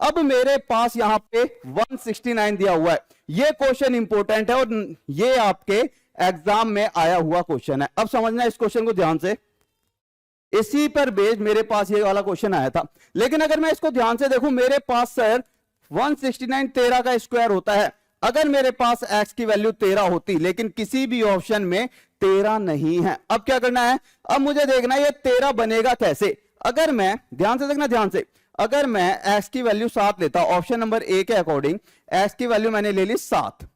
अब मेरे पास यहां पे 169 दिया हुआ है। ये क्वेश्चन इंपॉर्टेंट है और ये आपके एग्जाम में आया हुआ क्वेश्चन है। अब समझना इस क्वेश्चन को ध्यान से, इसी पर बेस्ड मेरे पास ये वाला क्वेश्चन आया था। लेकिन अगर मैं इसको ध्यान से देखूं, मेरे पास सर 169 13 का स्क्वायर होता है। अगर मेरे पास x की वैल्यू 13 होती, लेकिन किसी भी ऑप्शन में 13 नहीं है, अब क्या करना है? अब मुझे देखना है ये 13 बनेगा कैसे। अगर मैं ध्यान से देखना, ध्यान से, अगर मैं x की वैल्यू 7 लेता, ऑप्शन नंबर ए के अकॉर्डिंग x की वैल्यू मैंने ले ली 7।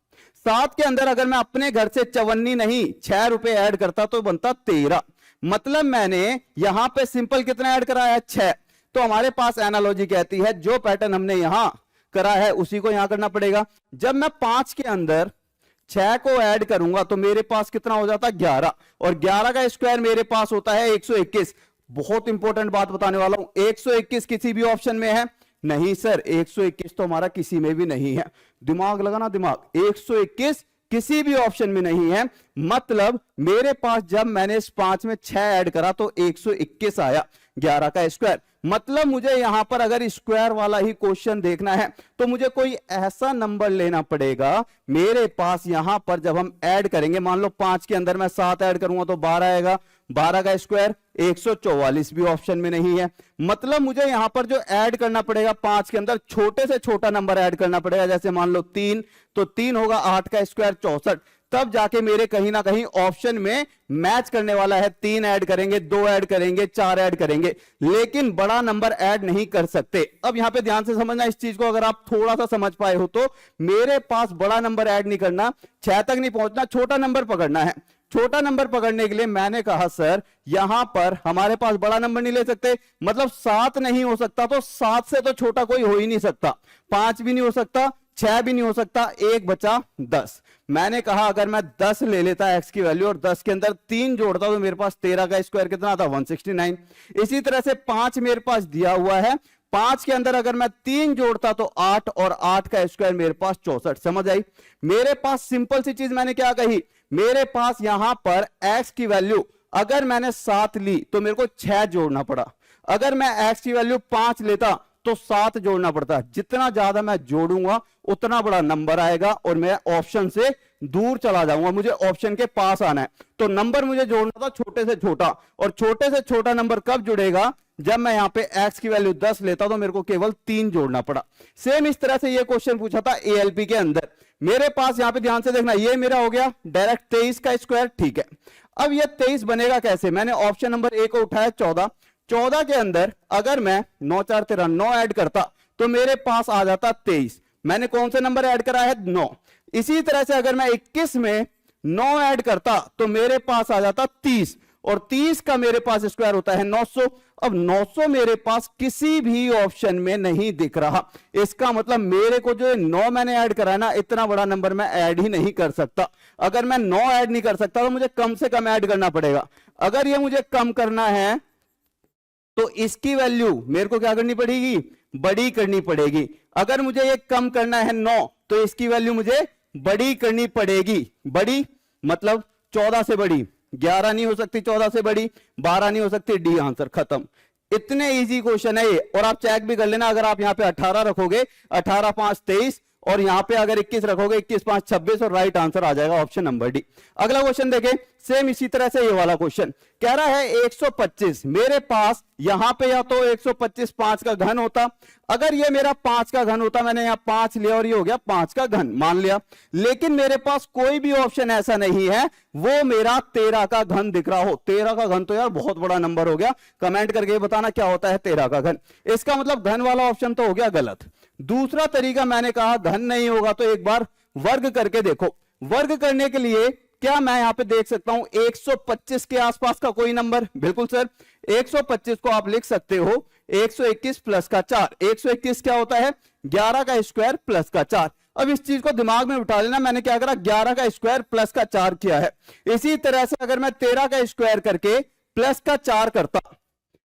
7 के अंदर अगर मैं अपने घर से 54 नहीं 6 रुपए ऐड करता तो बनता 13। मतलब मैंने यहां पे सिंपल कितना ऐड करा है? 6। तो हमारे पास एनालॉजी कहती है जो पैटर्न हमने यहां करा है उसी को यहां करना पड़ेगा। जब मैं 5 के अंदर 6 को ऐड करूंगा तो मेरे पास कितना हो जाता है? 11। और 11 का स्क्वायर मेरे पास होता है 121। बहुत इंपॉर्टेंट बात बताने वाला हूं, 121 किसी भी ऑप्शन में है? नहीं सर, 121 तो हमारा किसी में भी नहीं है। दिमाग लगाना, दिमाग, 121 किसी भी ऑप्शन में नहीं है। मतलब मेरे पास जब मैंने इस 5 में 6 ऐड करा तो 121 आया 11 का स्क्वायर। मतलब मुझे यहां पर अगर स्क्वायर वाला ही क्वेश्चन देखना है तो मुझे कोई ऐसा नंबर लेना पड़ेगा। मेरे पास यहां पर जब हम ऐड करेंगे, मान लो 5 के अंदर मैं 7 ऐड करूंगा तो 12 आएगा। 12 का स्क्वायर 144 भी ऑप्शन में नहीं है। मतलब मुझे यहां पर जो ऐड करना पड़ेगा 5 के अंदर, छोटे से छोटा नंबर ऐड करना पड़ेगा। जैसे मान लो 3, तो 3 होगा, 8 का स्क्वायर 64। तब जाके मेरे कहीं ना कहीं ऑप्शन में मैच करने वाला है। 3 ऐड करेंगे, 2 ऐड करेंगे, 4 ऐड करेंगे, लेकिन बड़ा नंबर ऐड नहीं कर सकते। अब यहां पे ध्यान से समझना इस चीज को, अगर आप थोड़ा सा समझ पाए हो तो मेरे पास बड़ा नंबर ऐड नहीं करना, 6 तक नहीं पहुंचना, छोटा नंबर पकड़ना है। छोटा नंबर पकड़ने के लिए मैंने कहा सर यहां पर हमारे पास बड़ा नंबर नहीं ले सकते। मतलब 7 नहीं हो सकता, तो 7 से तो छोटा कोई हो ही नहीं सकता। 5 भी नहीं हो सकता, 6 भी नहीं हो सकता, 1 बचा 10। मैंने कहा अगर मैं 10 ले लेता x की वैल्यू और 10 के अंदर 3 जोड़ता तो मेरे पास 13 का स्क्वायर कितना था? 169। इसी तरह से 5 मेरे पास दिया हुआ है, 5 के अंदर अगर मैं 3 जोड़ता तो 8, और 8 का स्क्वायर मेरे पास 64। समझ आई? मेरे पास सिंपल सी चीज मैंने क्या कही, मेरे पास यहां पर x की वैल्यू अगर मैंने 7 ली तो मेरे को 6 जोड़ना पड़ा। अगर मैं x की वैल्यू 5 लेता तो 7 जोड़ना पड़ता। जितना ज्यादा मैं जोड़ूंगा उतना बड़ा नंबर आएगा और मैं ऑप्शन से दूर चला जाऊंगा, मुझे ऑप्शन के पास आना है। तो नंबर मुझे जोड़ना था छोटे से छोटा, और छोटे से छोटा नंबर कब जुड़ेगा? जब मैं यहां पे x की वैल्यू 10 लेता तो मेरे को केवल 3 जोड़ना पड़ा। सेम इस तरह से ये क्वेश्चन पूछा था ALP के अंदर। मेरे पास यहां पे ध्यान से देखना, ये मेरा हो गया डायरेक्ट 23 का स्क्वायर, ठीक है। अब ये 23 बनेगा कैसे? मैंने ऑप्शन नंबर ए को उठाया 14। 14 के अंदर अगर मैं 9 4 13 9 ऐड करता तो मेरे पास आ जाता 23। मैंने कौन सा नंबर ऐड करा है? 9। इसी तरह से अगर मैं 21 में 9 ऐड करता तो मेरे पास आ जाता 30, और 30 का मेरे पास स्क्वायर होता है 900। अब 900 मेरे पास किसी भी ऑप्शन में नहीं दिख रहा। इसका मतलब मेरे को जो 9 मैंने ऐड करा है ना, इतना बड़ा नंबर मैं ऐड ही नहीं कर सकता। अगर मैं 9 ऐड नहीं कर सकता तो मुझे कम से कम ऐड करना पड़ेगा। अगर ये मुझे कम करना है तो इसकी वैल्यू मेरे को क्या करनी पड़ेगी? बड़ी करनी पड़ेगी। अगर मुझे ये कम करना है 9 तो इसकी वैल्यू मुझे बड़ी करनी पड़ेगी। बड़ी मतलब 14 से बड़ी, 11 नहीं हो सकती, 14 से बड़ी 12 नहीं हो सकती, डी आंसर, खत्म। इतने इजी क्वेश्चन है ये। और आप चेक भी कर लेना, अगर आप यहां पे 18 रखोगे, 18 5 23, और यहां पे अगर 21 रखोगे, 21 5 26, और राइट आंसर आ जाएगा ऑप्शन नंबर डी। अगला क्वेश्चन देखें, सेम इसी तरह से ये वाला क्वेश्चन कह रहा है 125। मेरे पास यहां पे या तो 125 5 का घन होता, अगर ये मेरा 5 का घन होता, मैंने यहां 5 लिया और ये हो गया 5 का घन मान लिया, लेकिन मेरे पास कोई भी ऑप्शन ऐसा नहीं है वो मेरा 13 का घन दिख रहा हो। 13 का घन तो यार बहुत बड़ा नंबर हो गया। कमेंट करके बताना क्या होता है 13 का घन। इसका मतलब घन वाला ऑप्शन तो हो गया गलत। दूसरा तरीका मैंने कहा घन नहीं होगा तो एक बार वर्ग करके देखो। वर्ग करने के लिए क्या मैं यहां पे देख सकता हूं 125 के आसपास का कोई नंबर? बिल्कुल सर, 125 को आप लिख सकते हो 121 प्लस का 4। 121 क्या होता है? 11 का स्क्वायर प्लस का 4। अब इस चीज को दिमाग में उठा लेना, मैंने क्या करा? 11 का स्क्वायर प्लस का 4 किया है। इसी तरह से अगर मैं 13 का स्क्वायर करके प्लस का 4 करता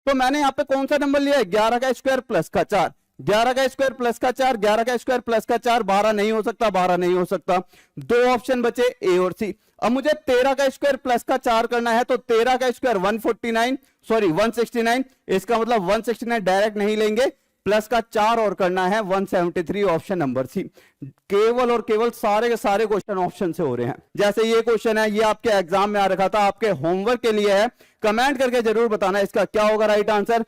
तो मैंने यहां पे कौन सा नंबर लिया है? 11 का स्क्वायर प्लस का 4। 11 का स्क्वायर प्लस का 4, 11 का स्क्वायर प्लस का 4, 12 नहीं हो सकता, 12 नहीं हो सकता। दो ऑप्शन बचे, ए और सी। अब मुझे 13 का स्क्वायर प्लस का 4 करना है तो 13 का स्क्वायर 149, सॉरी 169। इसका मतलब 169 डायरेक्ट नहीं लेंगे, प्लस का 4 और करना है 173 ऑप्शन नंबर सी। केवल और केवल सारे के सारे क्वेश्चन ऑप्शन से हो रहे हैं। जैसे ये क्वेश्चन है, ये आपके एग्जाम में आ रखा था, आपके होमवर्क के लिए है। कमेंट करके जरूर बताना इसका क्या होगा राइट आंसर।